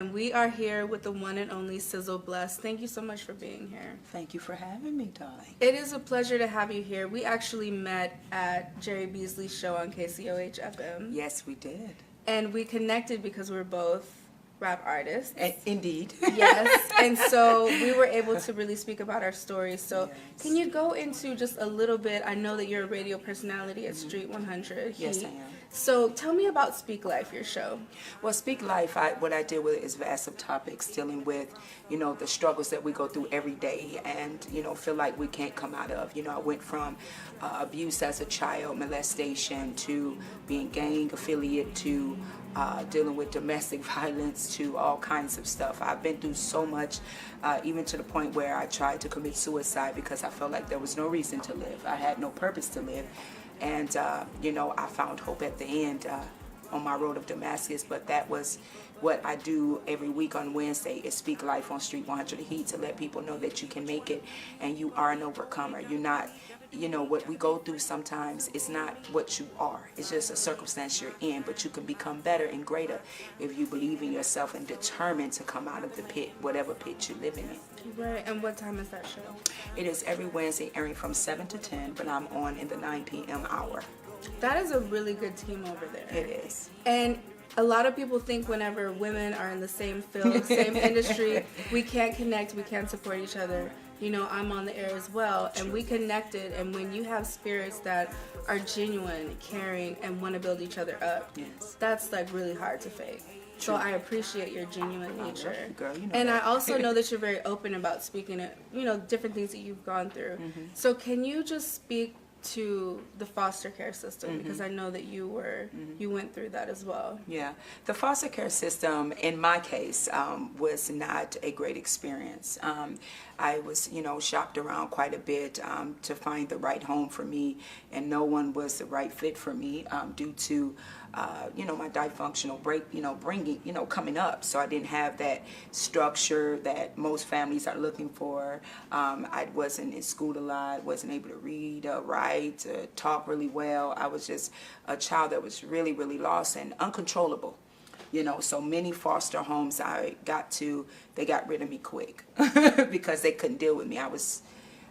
And we are here with the one and only Sizzle Bless. Thank you so much for being here. Thank you for having me, darling. It is a pleasure to have you here. We actually met at Jerry Beasley's show on KCOH FM. Yes, we did. And we connected because we're both rap artists. Indeed. Yes. And so we were able to really speak about our stories. So Yes. can you go into just a little bit? I know that you're a radio personality at Street 100. Yes, I am. So tell me about Speak Life, your show. Well, Speak Life, what I deal with is vast of topics dealing with, the struggles that we go through every day and, feel like we can't come out of. I went from abuse as a child, molestation, to being gang affiliate, to dealing with domestic violence, to all kinds of stuff. I've been through so much, even to the point where I tried to commit suicide because I felt like there was no reason to live. I had no purpose to live. And, I found hope at the end on my road of Damascus. But that was what I do every week on Wednesday is Speak Life on Street 100 Heat, to let people know that you can make it and you are an overcomer. You're not, what we go through sometimes is not what you are. It's just a circumstance you're in, but you can become better and greater if you believe in yourself and determined to come out of the pit, whatever pit you're living in. Right, and what time is that show? It is every Wednesday airing from 7 to 10, but I'm on in the 9 p.m. hour. That is a really good team over there. It is. And a lot of people think whenever women are in the same field, same industry, we can't connect, we can't support each other. I'm on the air as well, and we connected, and when you have spirits that are genuine, caring, and want to build each other up, Yes. that's like really hard to fake. So I appreciate your genuine nature. you, girl. You know And that. I also know that you're very open about speaking of, different things that you've gone through. Mm-hmm. So can you just speak to the foster care system, because I know that you went through that as well. Yeah, the foster care system, in my case, was not a great experience. I was, shopped around quite a bit to find the right home for me, and no one was the right fit for me due to, my dysfunctional coming up. So I didn't have that structure that most families are looking for. I wasn't in school a lot, wasn't able to read, write, talk really well. I was just a child that was really, really lost and uncontrollable. So many foster homes they got rid of me quick because they couldn't deal with me. I was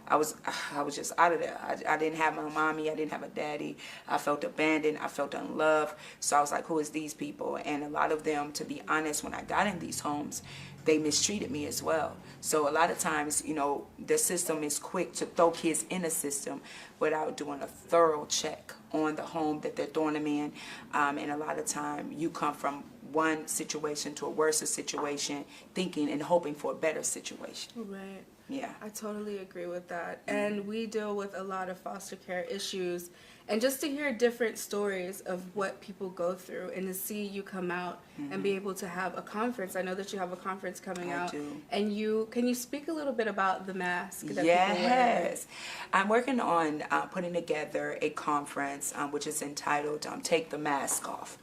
just out of there. I didn't have my mommy. I didn't have a daddy. I felt abandoned. I felt unloved. So I was like, who is these people? And a lot of them, to be honest, when I got in these homes, they mistreated me as well. So a lot of times, the system is quick to throw kids in a system without doing a thorough check on the home that they're throwing them in. And a lot of time, you come from one situation to a worse situation, thinking and hoping for a better situation. Right. Yeah. I totally agree with that. And we deal with a lot of foster care issues. And just to hear different stories of what people go through and to see you come out and be able to have a conference. I know that you have a conference coming out. I do. And can you speak a little bit about the mask that people wear? Yes. I'm working on putting together a conference which is entitled Take the Mask Off.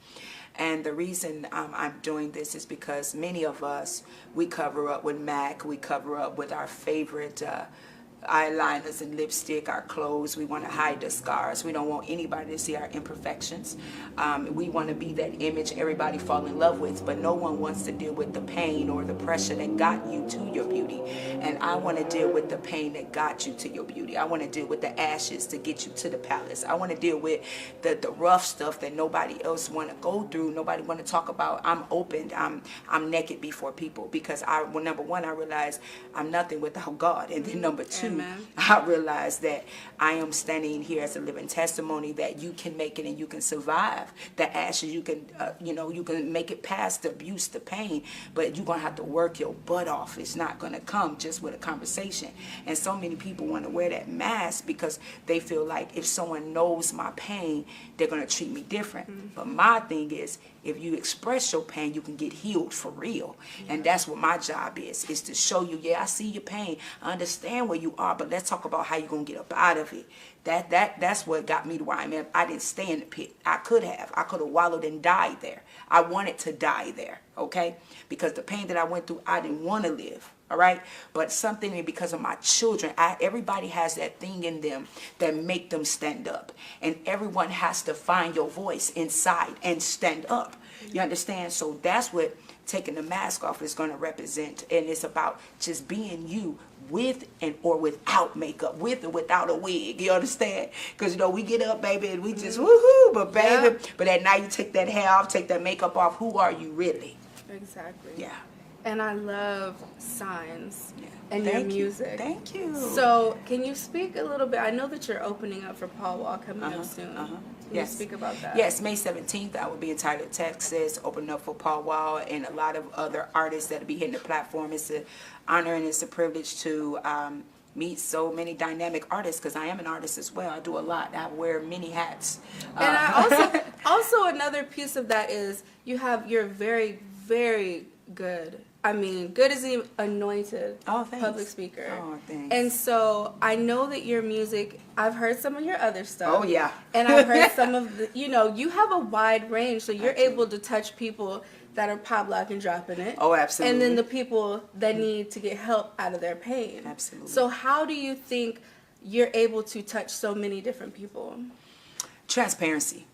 And the reason I'm doing this is because many of us, we cover up with MAC, we cover up with our favorite eyeliners and lipstick, our clothes. We want to hide the scars. We don't want anybody to see our imperfections. We want to be that image everybody fall in love with, but no one wants to deal with the pain or the pressure that got you to your beauty. And I want to deal with the pain that got you to your beauty. I want to deal with the ashes to get you to the palace. I want to deal with the rough stuff that nobody else want to go through. Nobody want to talk about. I'm opened. I'm naked before people because number one, I realize I'm nothing without God. And then number two, Amen. I realize that I am standing here as a living testimony that you can make it and you can survive the ashes. You can, you can make it past the abuse, the pain, but you're going to have to work your butt off. It's not going to come just with a conversation. And so many people want to wear that mask because they feel like if someone knows my pain, they're going to treat me different. But my thing is, if you express your pain, you can get healed for real. And that's what my job is to show you, yeah, I see your pain. I understand where you are, but let's talk about how you're going to get up out of it. That's what got me to where I'm at. I didn't stay in the pit. I could have wallowed and died there. I wanted to die there, okay? Because the pain that I went through, I didn't want to live. All right, but something because of my children, everybody has that thing in them that make them stand up, and everyone has to find your voice inside and stand up. You understand? So that's what taking the mask off is going to represent. And it's about just being you with and or without makeup, with or without a wig. You understand? Because, you know, we get up, baby, and we just woohoo. But, baby, but at night you take that hair off, take that makeup off. Who are you really? Exactly. Yeah. And I love signs and Thank your music. Thank you. So, can you speak a little bit? I know that you're opening up for Paul Wall coming up soon. Can you speak about that? Yes, May 17th, I will be in Tyler, Texas, opening up for Paul Wall and a lot of other artists that will be hitting the platform. It's an honor and it's a privilege to meet so many dynamic artists, because I am an artist as well. I do a lot. I wear many hats. And I also another piece of that is you're very, very good. I mean, good as the anointed public speaker. Oh, thanks. And so I know that your music, I've heard some of your other stuff. Oh, yeah. And I've heard some of the, you know, you have a wide range, so you're able to touch people that are pop lock and dropping it. Oh, absolutely. And then the people that need to get help out of their pain. Absolutely. So how do you think you're able to touch so many different people? Transparency.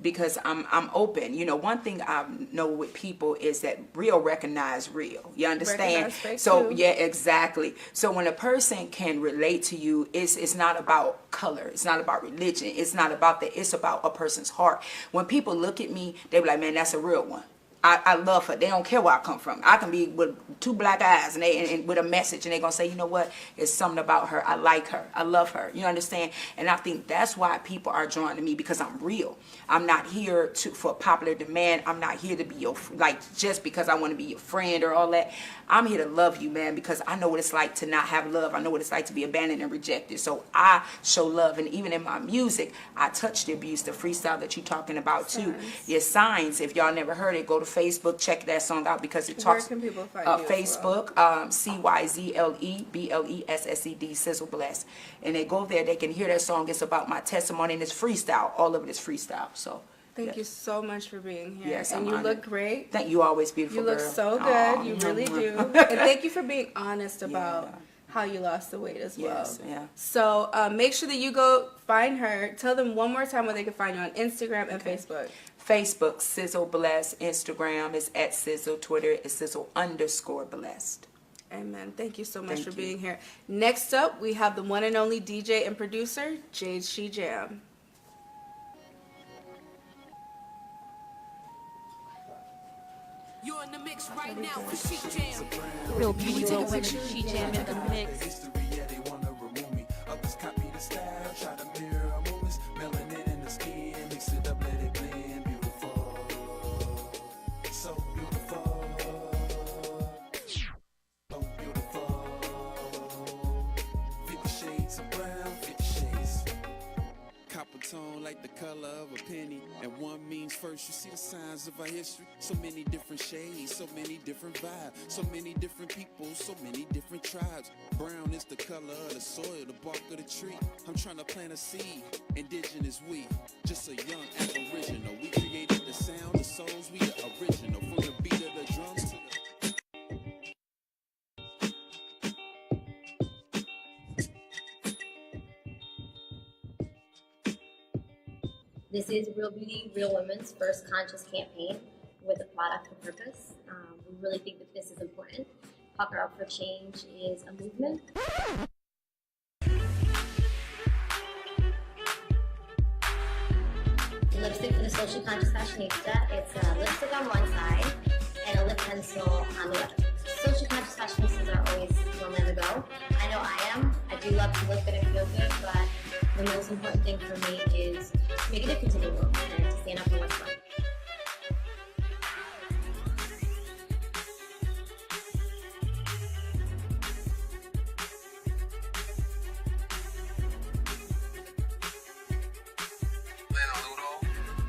Because I'm open. You know, one thing I know with people is that real recognize real. You understand? So yeah, exactly. So when a person can relate to you, it's not about color. It's not about religion. It's not about that. It's about a person's heart. When people look at me, they be like, man, that's a real one. I love her. They don't care where I come from. I can be with 2 black eyes and with a message, and they're going to say, you know what? It's something about her. I like her. I love her. You understand? And I think that's why people are drawn to me, because I'm real. I'm not here for popular demand. I'm not here to be your, like, just because I want to be your friend or all that. I'm here to love you, man, because I know what it's like to not have love. I know what it's like to be abandoned and rejected. So I show love. And even in my music, I touch the abuse, the freestyle that you're talking about, too. Your Signs, if y'all never heard it, go to Facebook, check that song out, because it talks. Where can people find you? Facebook, CYZLEBLESSED, Sizzle Bless, and they go there. They can hear that song. It's about my testimony, and it's freestyle. All of it is freestyle. So thank you so much for being here. Yes, and I'm you honored. look great. Thank you. Always beautiful. You look girl. so good. Aww. You really do. And thank you for being honest about how you lost the weight as well. Yes, yeah. So make sure that you go find her. Tell them one more time where they can find you on Instagram and Facebook. Facebook, Sizzle Bless. Instagram is at Sizzle. Twitter is Sizzle_blessed. Amen. Thank you so much for being here. Next up, we have the one and only DJ and producer, Jade She Jam. You're in the mix right now with She Jam. Real beauty, real women, She Jam in the mix. History, yeah, they wanna remove me. Others copy the style, try to mirror our movements. Melanin in the skin, mix it up, let it blend. Beautiful, so beautiful, so beautiful. 50 shades of brown, 50 shades. Copper tone like the color of a penny. And one means first, you see the signs of our history. So many different shades, so many different vibes. So many different people, so many different tribes. Brown is the color of the soil, the bark of the tree. I'm trying to plant a seed, indigenous we. Just a young aboriginal. We created the sound, the souls, we the original. From the beat of the drums to the... This is Real Beauty, Real Women's first conscious campaign with a product of purpose. We really think that this is important. Pucker Up for Change is a movement. Lipstick for the socially conscious fashionista. It's a lipstick on one side and a lip pencil on the other. Socially conscious fashionistas are always normally on the go. I know I am. I do love to look good and feel good, but the most important thing for me is to make a difference in the world and to stand up for what's right.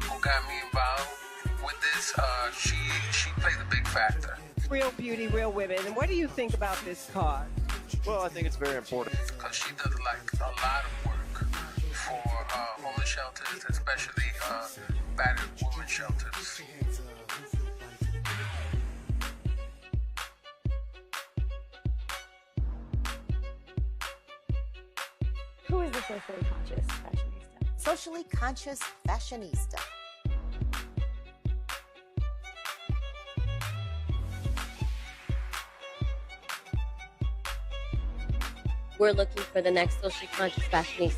Who got me involved with this? She played a big factor. Real Beauty, Real Women. And what do you think about this cause? Well, I think it's very important. Because she does like a lot of work for homeless shelters, especially battered women shelters. Who is the socially conscious fashionista? Socially conscious fashionista. We're looking for the next socially conscious fashionista.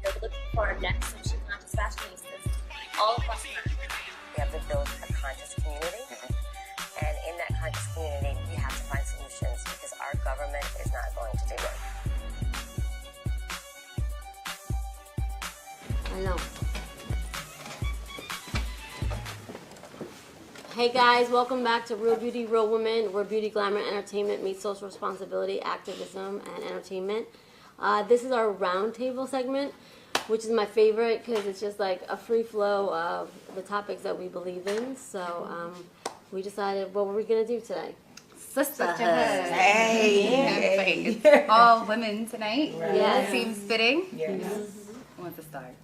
We're looking for our next socially conscious fashionistas all across America. We have to build a conscious community, and in that conscious community, we have to find solutions because our government is not going to do it. I know. Hey guys, welcome back to Real Beauty, Real Women, where beauty, glamour, entertainment meets social responsibility, activism, and entertainment. This is our roundtable segment, which is my favorite because it's just like a free flow of the topics that we believe in. So we decided, what were we going to do today? Sisterhood. Hey. It's all women tonight. Right. Yeah. Seems fitting. Yes. Who wants to start?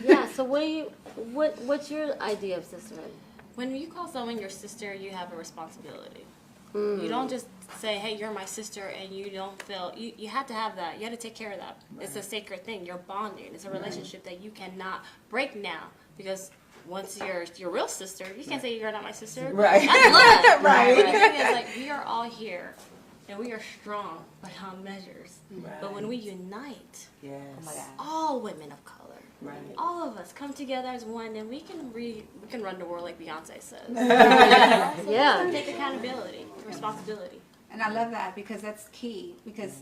Yeah, so what's your idea of sisterhood? When you call someone your sister, you have a responsibility. You don't just say, hey, you're my sister, and you don't feel, you have to have that. You have to take care of that. Right. It's a sacred thing. You're bonding. It's a relationship that you cannot break now, because once you're your real sister, you can't say you're not my sister. Right. That's love. Right. But the thing is, like, we are all here, and we are strong beyond measures. Right. But when we unite, Yes. Oh my God. all women of color, Right. all of us come together as one, and we can run the world like Beyonce says. Yeah. Take accountability, responsibility. And I love that because that's key. Because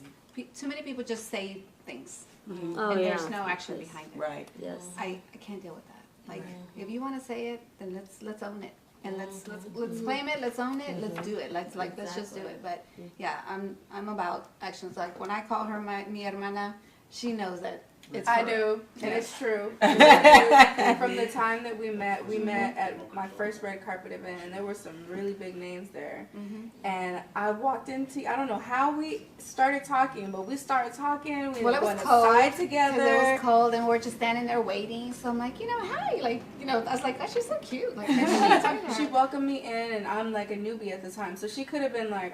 too many people just say things, Oh, and yeah. there's no action behind it. Right. Yes. I can't deal with that. Like, if you want to say it, then let's own it, and let's claim it. Let's own it. Let's do it. Let's just do it. But yeah, I'm about actions. Like when I call her mi hermana, she knows that it's I her. do, and it's true. And from the time that we met at my first red carpet event, and there were some really big names there. And I walked into, I don't know how we started talking, but we started talking. We Well, it was went cold. aside together. Because it was cold, and we're just standing there waiting. So I'm like, hi, like, I was like, oh, she's so cute. Like, She welcomed me in, and I'm like a newbie at the time, so she could have been like,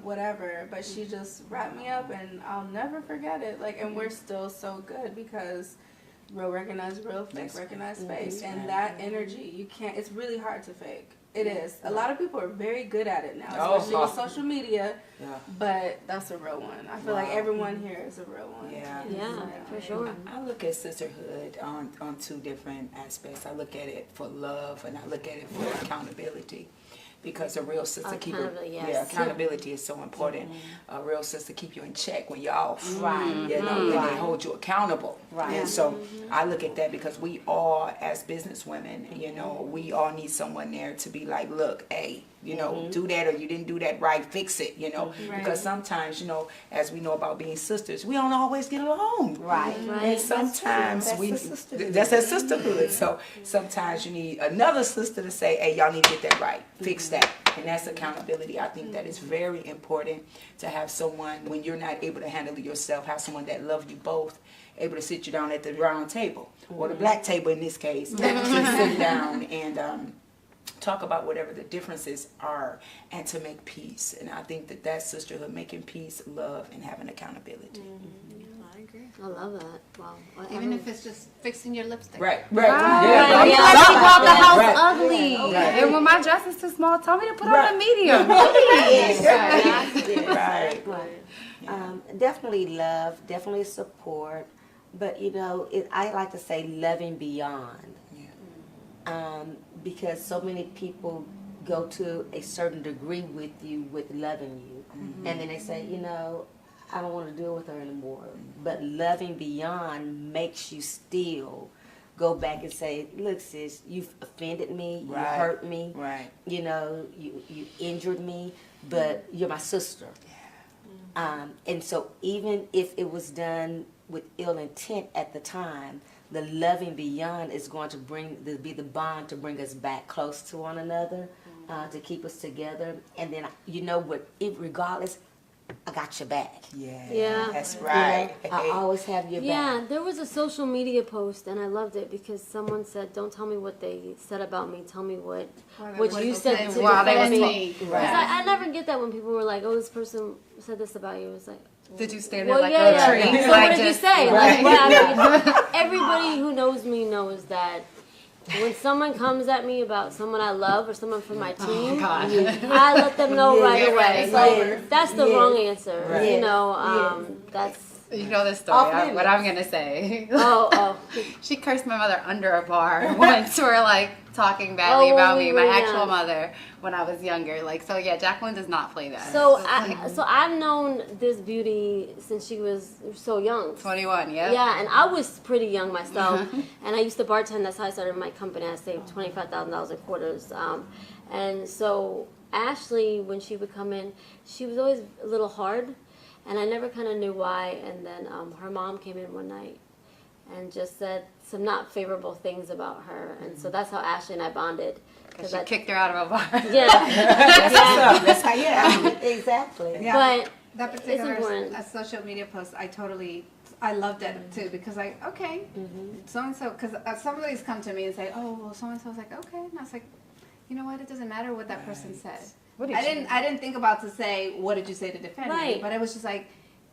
whatever, but she just wrapped me up, and I'll never forget it. Like, and we're still so good because real recognize real, fake recognize fake, and that energy it's really hard to fake. It is. A lot of people are very good at it now, especially with social media. Yeah. But that's a real one. I feel like everyone here is a real one. Yeah. Yeah, for sure. I look at sisterhood on two different aspects. I look at it for love, and I look at it for accountability. Because a real sister accountability is so important. A real sister keep you in check when you're off. Right. And they hold you accountable. Right. And so I look at that because we all, as business women, we all need someone there to be like, look, hey, do that, or you didn't do that right, fix it, because sometimes, as we know about being sisters, we don't always get along. Right. And sometimes that's that sisterhood. So sometimes you need another sister to say, hey, y'all need to get that right, fix that. And that's accountability. I think that is very important to have someone, when you're not able to handle it yourself, have someone that loves you both, able to sit you down at the round table, or the black table in this case, to sit down and talk about whatever the differences are, and to make peace. And I think that sisterhood, making peace, love, and having accountability. I agree. I love that. Wow. Even if it's just fixing your lipstick. Right. Yeah. Yeah. Some people out the house Right. ugly. Right. And when my dress is too small, tell me to put on a medium. Right. Definitely love, definitely support, but I like to say loving beyond. Because so many people go to a certain degree with you, with loving you, and then they say, I don't want to deal with her anymore. But loving beyond makes you still go back and say, look, sis, you've offended me, you hurt me, you injured me, but you're my sister. And so even if it was done with ill intent at the time, the loving beyond is going to be the bond to bring us back close to one another. to keep us together. And then, you know what, regardless, I got your back. Yeah. That's right. You know, I always have your back. Yeah, there was a social media post, and I loved it because someone said, "Don't tell me what they said about me. Tell me what you said to defend me." Right. I never get that when people were like, "Oh, this person said this about you." It's like, did you stand well, there like yeah, a tree? So Like what did you just- say? Right. Like, well, I mean, everybody who knows me knows that when someone comes at me about someone I love or someone from my team, I let them know right away. So that's the wrong answer. Right. You know, that's. You know this story, what I'm going to say. Oh. She cursed my mother under a bar once. We were like talking badly about me, my actual mother, when I was younger. Like, so yeah, Jacqueline does not play that. So I've known this beauty since she was so young. 21, yeah. Yeah, and I was pretty young myself, and I used to bartend. That's how I started my company. I saved $25,000 in quarters, and so Ashley, when she would come in, she was always a little hard, and I never kind of knew why. And then her mom came in one night and just said some not favorable things about her, and so that's how Ashley and I bonded. Because she kicked her out of a bar. Yeah. That's how, Exactly. Yeah, But that it's particular important. social media post, I loved it too, because so and so, because somebody's come to me and say, oh, well, so and so's like, okay, and I was like, you know what? It doesn't matter what that person said. I didn't think about to say, what did you say to defend me? But it was just like,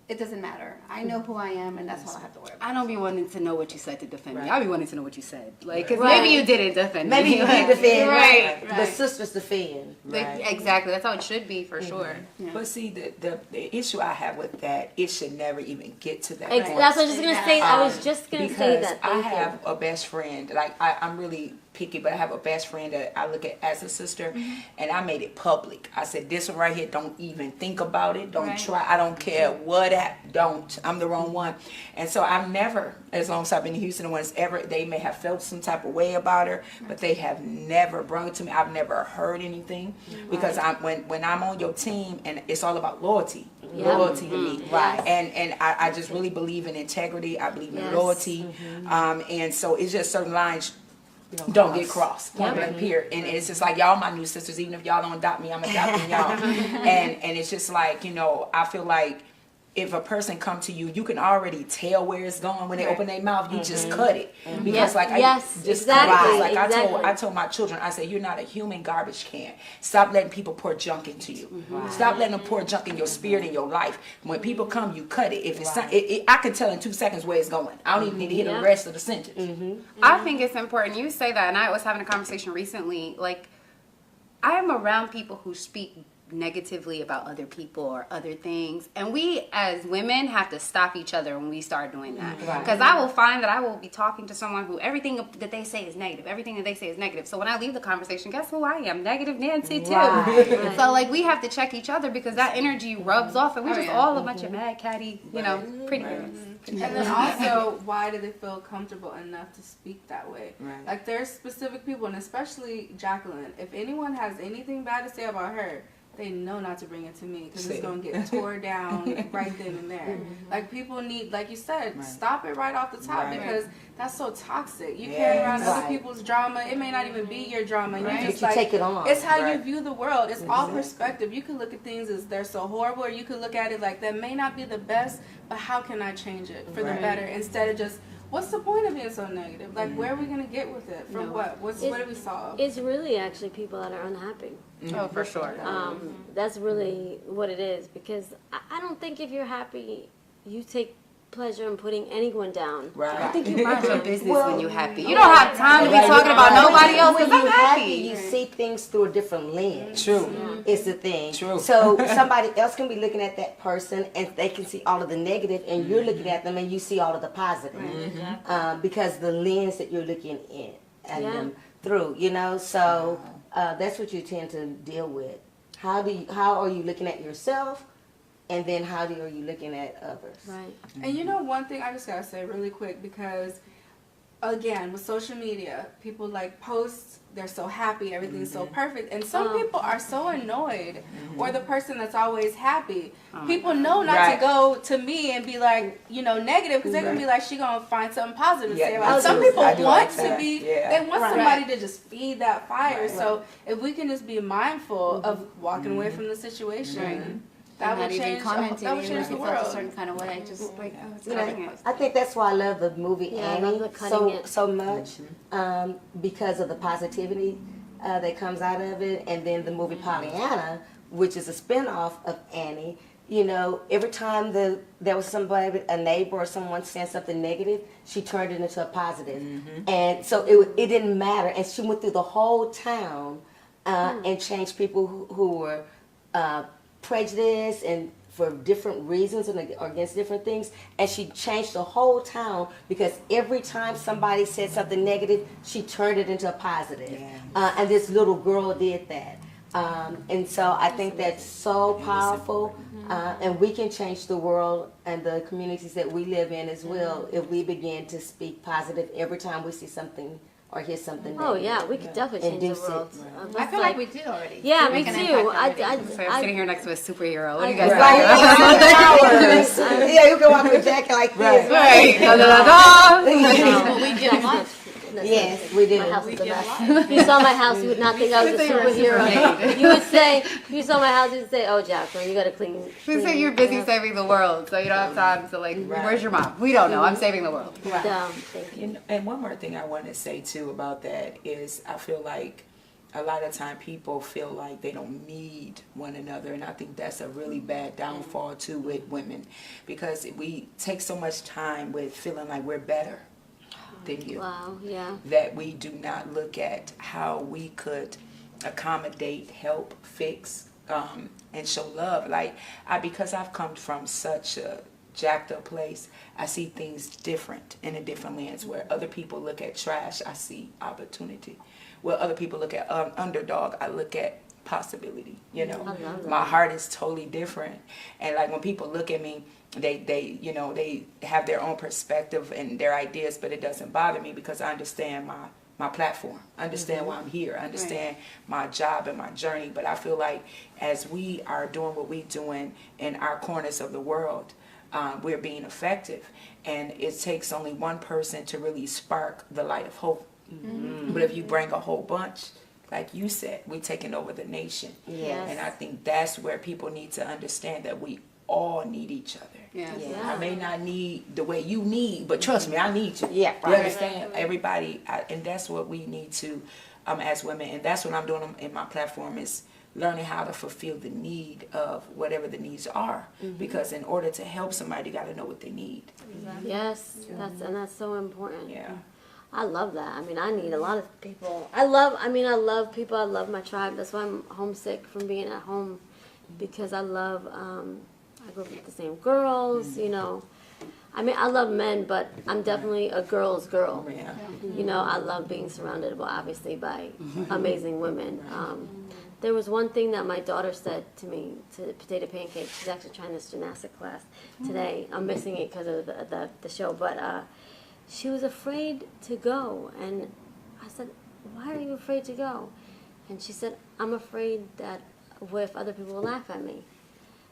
it doesn't matter. I know who I am, and that's all I have to worry about. I don't be wanting to know what you said to defend me. I be wanting to know what you said. Like, because maybe you didn't defend me. Maybe you did defend. Right. The sisters defend. Exactly. That's how it should be, for sure. Yeah. But see, the issue I have with that, it should never even get to that point. That's what I was just going to say. I was just going to say that. I have a best friend, like I'm really picky, but I have a best friend that I look at as a sister, and I made it public. I said, this one right here, don't even think about it. Don't try. I don't care what don't. I'm the wrong one. And so I've never, as long as I've been in Houston, they may have felt some type of way about her, but they have never brought it to me. I've never heard anything, because when I'm on your team, and it's all about loyalty. Loyalty to me. Right. And I just really believe in integrity. I believe in loyalty. And so it's just certain lines don't get crossed, point blank, period. And it's just like, y'all my new sisters. Even if y'all don't adopt me, I'm adopting y'all. And it's just like, I feel like if a person come to you, you can already tell where it's going when they open their mouth. You just cut it, because cut it. Like I told my children, I said, you're not a human garbage can. Stop letting people pour junk into you. Stop letting them pour junk in your spirit and your life. When people come, you cut it. If it's not, I can tell in 2 seconds where it's going. I don't even need to hear the rest of the sentence. I think it's important. You say that, and I was having a conversation recently. Like, I am around people who speak negatively about other people or other things, and we as women have to stop each other when we start doing that, because I will find that I will be talking to someone who everything that they say is negative. So when I leave the conversation, guess who I am? Negative Nancy too. So like, we have to check each other, because that energy rubs off, and we're just all a bunch of mad catty, pretty girls. And then also, why do they feel comfortable enough to speak that way? Like, there's specific people, and especially Jacqueline, if anyone has anything bad to say about her, they know not to bring it to me, because it's going to get tore down right then and there. Like, people need, like you said, stop it right off the top, because that's so toxic. You carry around other people's drama. It may not even be your drama. You just take it on. It's how you view the world. It's all perspective. You can look at things as they're so horrible, or you can look at it like, that may not be the best, but how can I change it for the better, instead of just, what's the point of being so negative? Like, where are we going to get with it? From what? What do we solve? It's really actually people that are unhappy. Oh, for sure. That's really what it is, because I don't think if you're happy, you take pleasure in putting anyone down. I think you mind your business when you're happy. You don't have time to be talking about nobody else, because I'm happy. You see things through a different lens. True. It's the thing. True. So somebody else can be looking at that person, and they can see all of the negative, and you're looking at them and you see all of the positive. Because the lens that you're looking in at them through, so that's what you tend to deal with. How are you looking at yourself, and then how are you looking at others? Right. And one thing I just gotta say really quick, because again, with social media, people like post, they're so happy, everything's so perfect. And some people are so annoyed, or the person that's always happy. People know not to go to me and be like, you know, negative, because they're going to be like, she going to find something positive to say about it. Some people want to be, they want somebody to just feed that fire. So if we can just be mindful of walking away from the situation, that would change, that would change the world. A certain kind of way, just like, I think that's why I love the movie I love Annie the cutting it. so much, because of the positivity that comes out of it, and then the movie Pollyanna, which is a spinoff of Annie. You know, every time there was somebody, a neighbor or someone saying something negative, she turned it into a positive. And so it didn't matter, and she went through the whole town and changed people who were prejudiced and for different reasons and against different things, and she changed the whole town because every time somebody said something negative, she turned it into a positive. And this little girl did that. And so I think that's so powerful, and we can change the world and the communities that we live in as well if we begin to speak positive every time we see something or hear something Oh negative. yeah, we could definitely change the world. I feel like we did already. Yeah, We're me making an too. impact already. I'm sitting here next to a superhero. What do you guys Right. Yeah, you can walk with a jacket like this. Right. We did much. Yes, we did. My house is the best. If you saw my house, you would not think I was a superhero. You would say, if you saw my house, you'd say, "Oh, Jacqueline, you got to clean." We say you're busy saving the world, so you don't have time to like. Where's your mom? We don't know. I'm saving the world. Thank you. And one more thing I want to say too about that is I feel like a lot of time people feel like they don't need one another, and I think that's a really bad downfall too with women, because we take so much time with feeling like we're better than you. Wow, yeah. That we do not look at how we could accommodate, help, fix, and show love. Like, because I've come from such a jacked up place, I see things different in a different lens. Where other people look at trash, I see opportunity. Where other people look at underdog, I look at possibility. You know, my heart is totally different. And like when people look at me, they you know, they have their own perspective and their ideas, but it doesn't bother me because I understand my platform. I understand why I'm here. I understand my job and my journey. But I feel like as we are doing what we're doing in our corners of the world, we're being effective. And it takes only one person to really spark the light of hope. But if you bring a whole bunch, like you said, we're taking over the nation. Yes. And I think that's where people need to understand that we all need each other. I may not need the way you need, but trust me, I need you. Yeah, You understand? Everybody, and that's what we need to, as women, and that's what I'm doing in my platform is learning how to fulfill the need of whatever the needs are. Because in order to help somebody, you got to know what they need. Yes, that's so important. Yeah. I love that. I mean, I need a lot of people. I love people. I love my tribe. That's why I'm homesick from being at home, because I love, I grew up with the same girls, you know. I mean, I love men, but I'm definitely a girl's girl. You know, I love being surrounded, well, obviously, by amazing women. There was one thing that my daughter said to me, to Potato Pancake. She's actually trying this gymnastic class today. I'm missing it because of the show, but she was afraid to go. And I said, why are you afraid to go? And she said, I'm afraid that what if other people will laugh at me?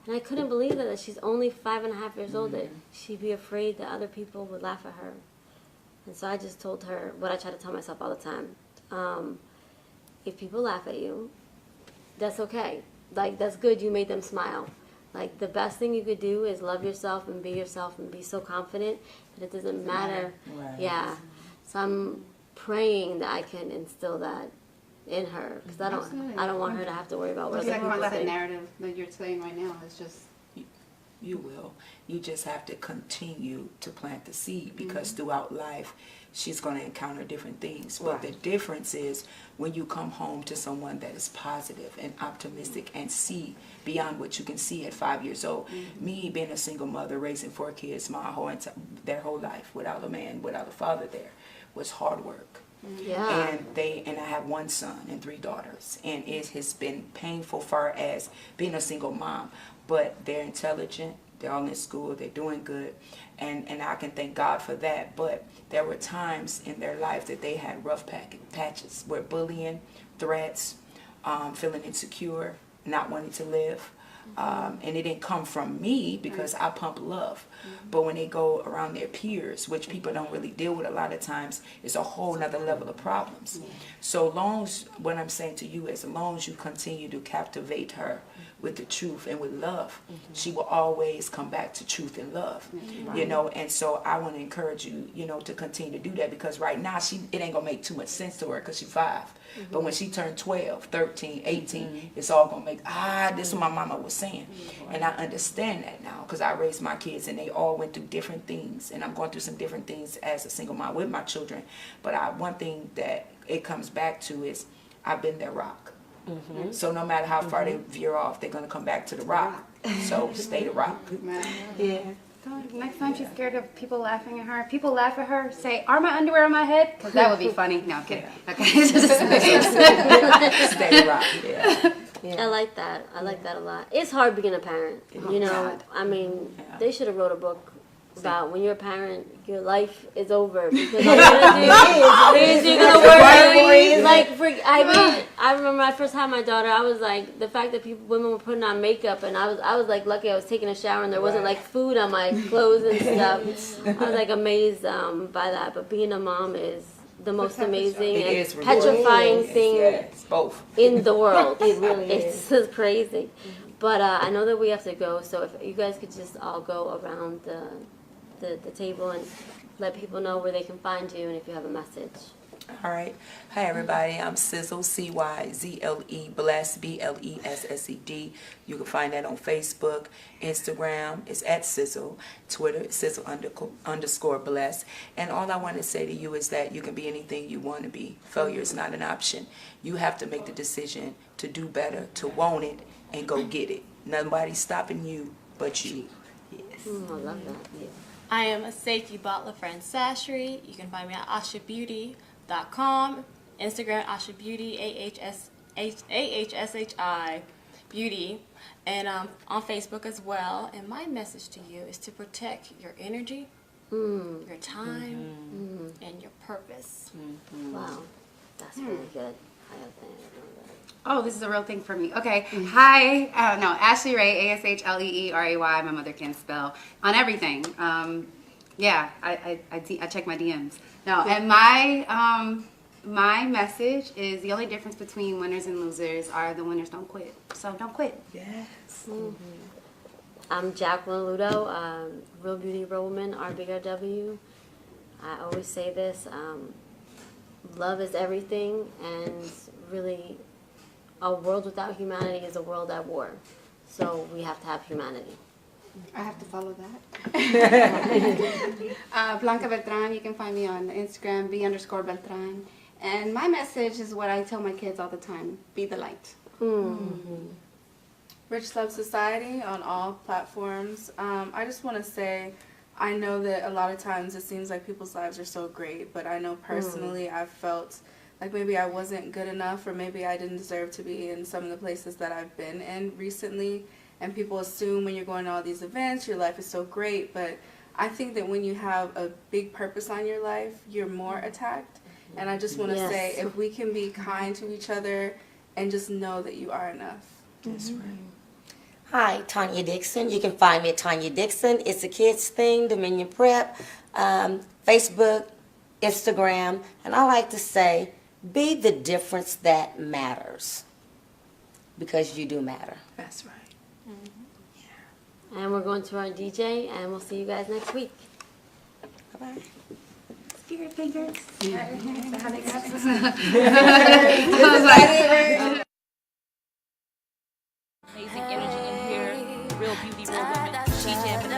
And I couldn't believe that she's only 5.5 years old, that she'd be afraid that other people would laugh at her. And so I just told her what I try to tell myself all the time. If people laugh at you, that's okay. Like, that's good, you made them smile. Like, the best thing you could do is love yourself and be so confident that it doesn't matter. Yeah. So I'm praying that I can instill that in her, because I don't want her to have to worry about what other people That think. narrative that you're saying right now is just. You will. You just have to continue to plant the seed, because throughout life, she's going to encounter different things. But the difference is when you come home to someone that is positive and optimistic and see beyond what you can see at 5 years old. Me being a single mother, raising 4 kids their whole life without a man, without a father there, was hard work. Yeah. And I have 1 son and 3 daughters, and it has been painful far as being a single mom. But they're intelligent, They're all in school. They're doing good. And I can thank God for that. But there were times in their life that they had rough patches where bullying, threats, feeling insecure, not wanting to live. And it didn't come from me because I pump love. But when they go around their peers, which people don't really deal with a lot of times, it's a whole nother level of problems. So long as, what I'm saying to you, as long as you continue to captivate her with the truth and with love, she will always come back to truth and love. You know, and so I want to encourage you, you know, to continue to do that, because right now it ain't gonna make too much sense to her because she's 5. But when she turned 12, 13, 18, it's all going to make, this is what my mama was saying. And I understand that now because I raised my kids and they all went through different things. And I'm going through some different things as a single mom with my children. But one thing that it comes back to is I've been their rock. So no matter how far they veer off, they're going to come back to the rock. So stay the rock. Yeah. Next time she's scared of people laughing at her, people laugh at her, say, "Are my underwear on my head?" Because that would be funny. No, I'm kidding. Okay. Stay rock. Yeah. I like that. I like that a lot. It's hard being a parent. You know, I mean, they should have wrote a book about when you're a parent, your life is over because all you're gonna do is you're gonna worry. I remember I first had my daughter. I was like, the fact that women were putting on makeup, and I was like lucky I was taking a shower and there wasn't like food on my clothes and stuff. I was like amazed by that. But being a mom is the most amazing and petrifying thing in the world. It really is. It's just crazy. But I know that we have to go, so if you guys could just all go around the table and let people know where they can find you and if you have a message. All right. Hi, everybody. I'm Sizzle, C-Y-Z-L-E, Blessed, B-L-E-S-S-E-D. You can find that on Facebook, Instagram. It's at Sizzle. Twitter, it's Sizzle _ Blessed. And all I want to say to you is that you can be anything you want to be. Failure is not an option. You have to make the decision to do better, to want it, and go get it. Nobody's stopping you but you. Yes. I love that. Yeah. I am a Seiki Butler Friend Sashri. You can find me at ashabeauty.com, Instagram ashabeauty, AHSHI beauty, and on Facebook as well. And my message to you is to protect your energy, your time, and your purpose. Wow, that's really good. Oh, this is a real thing for me. Okay. Hi. Ashley Ray, ASHLEERAY. My mother can't spell. On everything. Yeah, I check my DMs. No, and my message is the only difference between winners and losers are the winners don't quit. So don't quit. Yes. I'm Jacqueline Ludo, Real Beauty, Real Woman, RBRW. I always say this, love is everything, and really a world without humanity is a world at war. So we have to have humanity. I have to follow that. Blanca Beltran, you can find me on Instagram, B_Beltran. And my message is what I tell my kids all the time, be the light. Rich Love Society on all platforms. I just want to say, I know that a lot of times it seems like people's lives are so great, but I know personally I've felt like maybe I wasn't good enough, or maybe I didn't deserve to be in some of the places that I've been in recently. And people assume when you're going to all these events, your life is so great. But I think that when you have a big purpose on your life, you're more attacked. And I just want to say, if we can be kind to each other and just know that you are enough. That's right. Hi, Tanya Dixon. You can find me at Tanya Dixon. It's a kids thing, Dominion Prep, Facebook, Instagram. And I like to say, be the difference that matters. Because you do matter. That's right. And we're going to our DJ, and we'll see you guys next week. Bye-bye. Spirit fingers. Amazing energy in here. Real beauty, real women. DJ in the mix.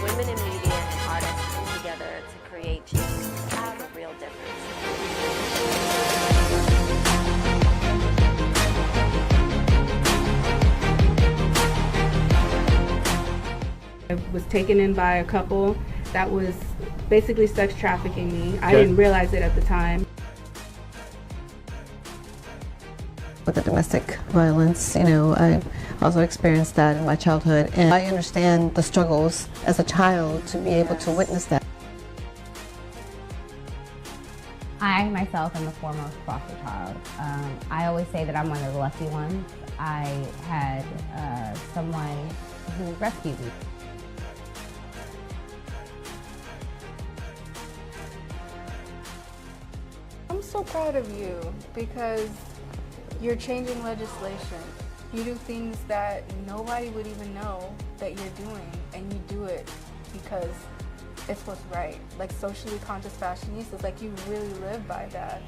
Where women in taken in by a couple that was basically sex trafficking me. I didn't realize it at the time. With the domestic violence, you know, I also experienced that in my childhood, and I understand the struggles as a child to be able to witness that. I myself am a foremost foster child. I always say that I'm one of the lucky ones. I had someone who rescued me. I'm so proud of you because you're changing legislation. You do things that nobody would even know that you're doing, and you do it because it's what's right. Like socially conscious fashionistas, like you really live by that.